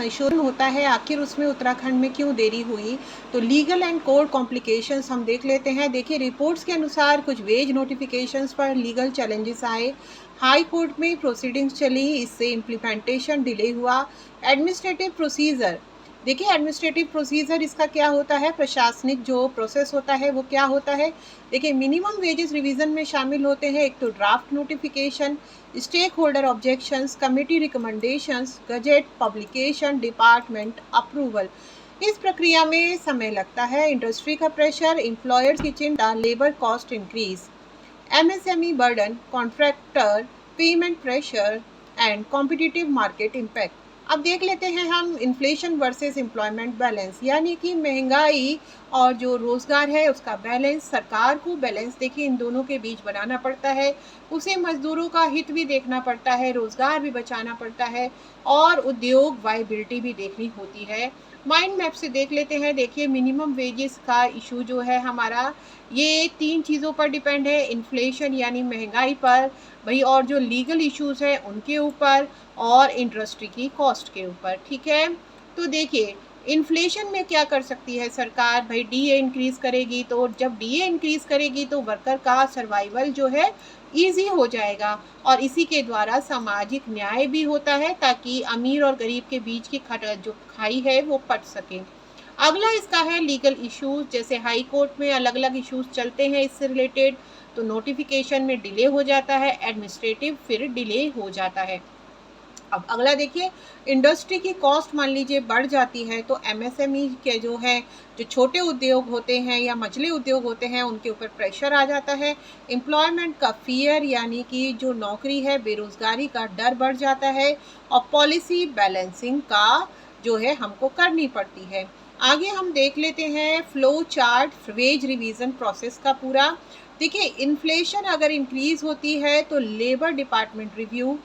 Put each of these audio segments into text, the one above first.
संशोधन होता है, आखिर उसमें उत्तराखंड में क्यों देरी हुई? तो लीगल एंड कोर्ट कॉम्प्लिकेशंस हम देख लेते हैं। देखिए, रिपोर्ट्स के अनुसार कुछ वेज नोटिफिकेशंस पर लीगल चैलेंजेस आए, हाई कोर्ट में प्रोसीडिंग्स चली, इससे इम्प्लीमेंटेशन डिले हुआ। एडमिनिस्ट्रेटिव प्रोसीजर, देखिए एडमिनिस्ट्रेटिव प्रोसीजर इसका क्या होता है, प्रशासनिक जो प्रोसेस होता है वो क्या होता है। देखिए, मिनिमम वेजेस रिवीजन में शामिल होते हैं एक तो draft notification, stakeholder objections, committee recommendations, gazette publication, department approval. इस प्रक्रिया में समय लगता है। इंडस्ट्री का प्रेशर, एम्प्लॉयर्स की चिंता, labour cost increase, MSME burden, contractor payment pressure and competitive market impact. अब देख लेते हैं हम इन्फ्लेशन वर्सेस एम्प्लॉयमेंट बैलेंस, यानी कि महंगाई और जो रोजगार है उसका बैलेंस। सरकार को बैलेंस देखिए इन दोनों के बीच बनाना पड़ता है, उसे मजदूरों का हित भी देखना पड़ता है, रोजगार भी बचाना पड़ता है और उद्योग वाइबिलिटी भी देखनी होती है। माइंड मैप से देख लेते हैं। देखिए, मिनिमम वेजेस का इशू जो है हमारा, ये 3 चीज़ों पर डिपेंड है, इन्फ्लेशन यानी महंगाई पर भाई, और जो लीगल इश्यूज़ हैं उनके ऊपर, और इंडस्ट्री की कॉस्ट के ऊपर, ठीक है। तो देखिए, इन्फ्लेशन में क्या कर सकती है सरकार, भाई डीए इंक्रीज़ करेगी, तो जब डीए इंक्रीज़ करेगी तो वर्कर का सर्वाइवल जो है ईज़ी हो जाएगा, और इसी के द्वारा सामाजिक न्याय भी होता है ताकि अमीर और गरीब के बीच की जो खाई है वो पट सके। अगला इसका है लीगल इश्यूज, जैसे हाई कोर्ट में अलग अलग इश्यूज चलते हैं इससे रिलेटेड, तो नोटिफिकेशन में डिले हो जाता है, एडमिनिस्ट्रेटिव फिर डिले हो जाता है। अब अगला देखिए, इंडस्ट्री की कॉस्ट मान लीजिए बढ़ जाती है तो एमएसएमई के जो है, जो छोटे उद्योग होते हैं या मझले उद्योग होते हैं, उनके ऊपर प्रेशर आ जाता है। एम्प्लॉयमेंट का फियर, यानी कि जो नौकरी है, बेरोजगारी का डर बढ़ जाता है, और पॉलिसी बैलेंसिंग का जो है हमको करनी पड़ती है। आगे हम देख लेते हैं flow chart veg revision process का पूरा। देखिए, इन्फ्लेशन अगर इंक्रीज होती है तो लेबर डिपार्टमेंट रिव्यू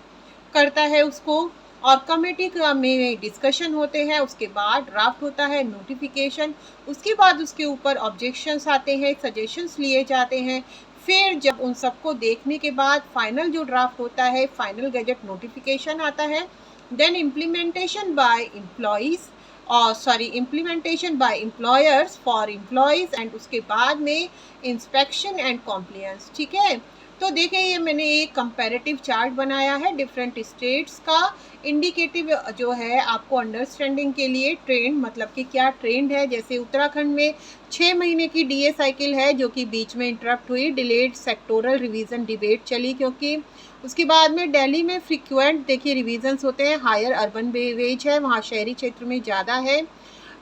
करता है उसको, और कमेटी का में डिस्कशन होते हैं, उसके बाद ड्राफ्ट होता है, नोटिफिकेशन, उसके बाद उसके ऊपर ऑब्जेक्शंस आते हैं, सजेशंस लिए जाते हैं। फिर जब उन सबको देखने के बाद फाइनल जो ड्राफ्ट होता है, फाइनल गजट नोटिफिकेशन आता है, देन इम्प्लीमेंटेशन बाय एम्प्लॉयज़, और sorry implementation by employers for employees, and उसके बाद में इंस्पेक्शन एंड कॉम्प्लियंस, ठीक है। तो देखिए, ये मैंने एक कंपैरेटिव चार्ट बनाया है डिफरेंट स्टेट्स का, इंडिकेटिव जो है आपको अंडरस्टैंडिंग के लिए, ट्रेंड मतलब कि क्या ट्रेंड है। जैसे उत्तराखंड में 6 महीने की डीए साइकिल है जो कि बीच में इंटरप्ट हुई, डिलेड सेक्टोरल रिवीजन डिबेट चली, क्योंकि उसके बाद में दिल्ली में फ्रिक्वेंट देखिए रिवीजन्स होते हैं, हायर अर्बन वेज है, वहाँ शहरी क्षेत्र में ज़्यादा है,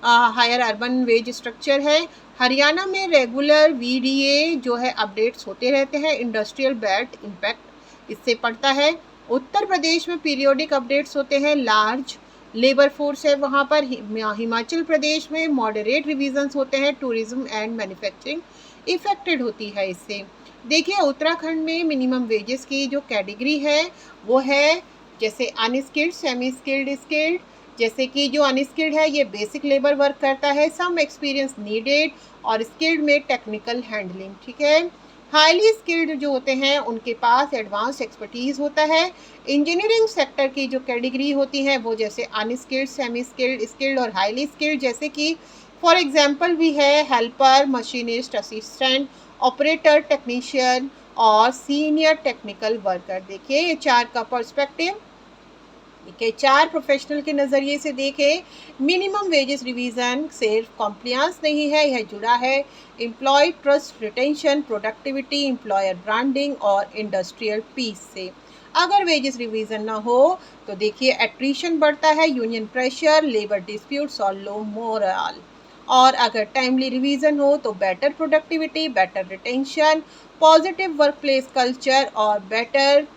हायर अर्बन वेज स्ट्रक्चर है। हरियाणा में रेगुलर वीडीए जो है अपडेट्स होते रहते हैं, इंडस्ट्रियल बेल्ट इम्पैक्ट इससे पड़ता है। उत्तर प्रदेश में पीरियोडिक अपडेट्स होते हैं, लार्ज लेबर फोर्स है वहाँ पर। हिमाचल प्रदेश में मॉडरेट रिवीजन्स होते हैं, टूरिज्म एंड मैन्युफैक्चरिंग इफेक्टेड होती है इससे। देखिए, उत्तराखंड में मिनिमम वेजेस की जो कैटेगरी है वो है, जैसे अनस्किल्ड, सेमी स्किल्ड, स्किल्ड। जैसे कि जो अनस्किल्ड है ये बेसिक लेबर वर्क करता है, सम एक्सपीरियंस नीडेड, और स्किल्ड में टेक्निकल हैंडलिंग, ठीक है। हाईली स्किल्ड जो होते हैं उनके पास एडवांस एक्सपर्टीज़ होता है। इंजीनियरिंग सेक्टर की जो कैटेगरी होती है वो जैसे अनस्किल्ड, सेमी स्किल्ड, स्किल्ड और हाईली स्किल्ड, जैसे कि फॉर एग्जांपल भी है helper, machinist, assistant, operator, technician और सीनियर टेक्निकल वर्कर। देखिए, ये 4 का पर्सपेक्टिव, ठीक है, 4 प्रोफेशनल के नज़रिए से देखें। मिनिमम वेजेस रिवीजन सिर्फ कॉम्प्लियंस नहीं है, यह जुड़ा है employee trust, retention, productivity, employer branding और इंडस्ट्रियल पीस से। अगर वेजेस रिवीजन ना हो तो देखिए एट्रिशन बढ़ता है, यूनियन प्रेशर, लेबर डिस्प्यूट्स और लो मोरल। और अगर टाइमली रिवीजन हो तो better productivity, better retention, positive work place culture और बेटर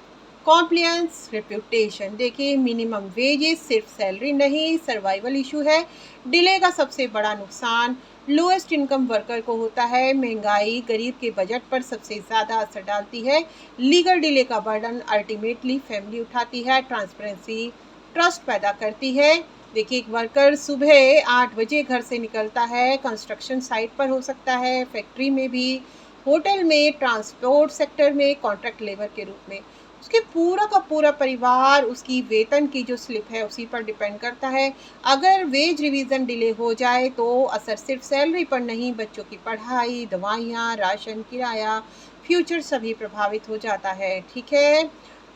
कॉम्प्लियंस रेप्यूटेशन। देखिए, मिनिमम वेजेस सिर्फ सैलरी नहीं, सर्वाइवल इशू है। डिले का सबसे बड़ा नुकसान लोएस्ट इनकम वर्कर को होता है। महंगाई गरीब के बजट पर सबसे ज़्यादा असर डालती है। लीगल डिले का बर्डन अल्टीमेटली फैमिली उठाती है। ट्रांसपेरेंसी ट्रस्ट पैदा करती है। देखिए, एक वर्कर सुबह 8 बजे घर से निकलता है, कंस्ट्रक्शन साइट पर हो सकता है, फैक्ट्री में भी, होटल में, ट्रांसपोर्ट सेक्टर में कॉन्ट्रैक्ट लेबर के रूप में। उसके पूरा का पूरा परिवार उसकी वेतन की जो स्लिप है उसी पर डिपेंड करता है। अगर वेज रिवीजन डिले हो जाए तो असर सिर्फ सैलरी पर नहीं, बच्चों की पढ़ाई, दवाइयाँ, राशन, किराया, फ्यूचर सभी प्रभावित हो जाता है। ठीक है,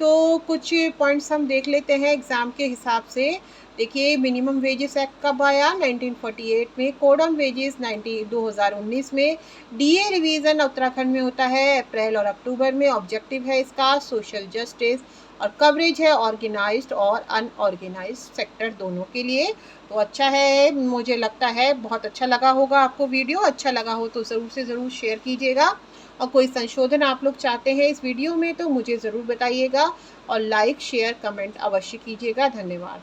तो कुछ पॉइंट्स हम देख लेते हैं एग्जाम के हिसाब से। देखिए, मिनिमम वेजेस एक्ट कब आया? 1948 में। कोड ऑन वेजेस 2019 में। डीए रिवीजन उत्तराखंड में होता है अप्रैल और अक्टूबर में। ऑब्जेक्टिव है इसका सोशल जस्टिस, और कवरेज है ऑर्गेनाइज्ड और अनऑर्गेनाइज्ड सेक्टर दोनों के लिए। तो अच्छा है, मुझे लगता है बहुत अच्छा लगा होगा आपको वीडियो। अच्छा लगा हो तो ज़रूर से ज़रूर शेयर कीजिएगा, और कोई संशोधन आप लोग चाहते हैं इस वीडियो में तो मुझे ज़रूर बताइएगा, और लाइक शेयर कमेंट अवश्य कीजिएगा। धन्यवाद।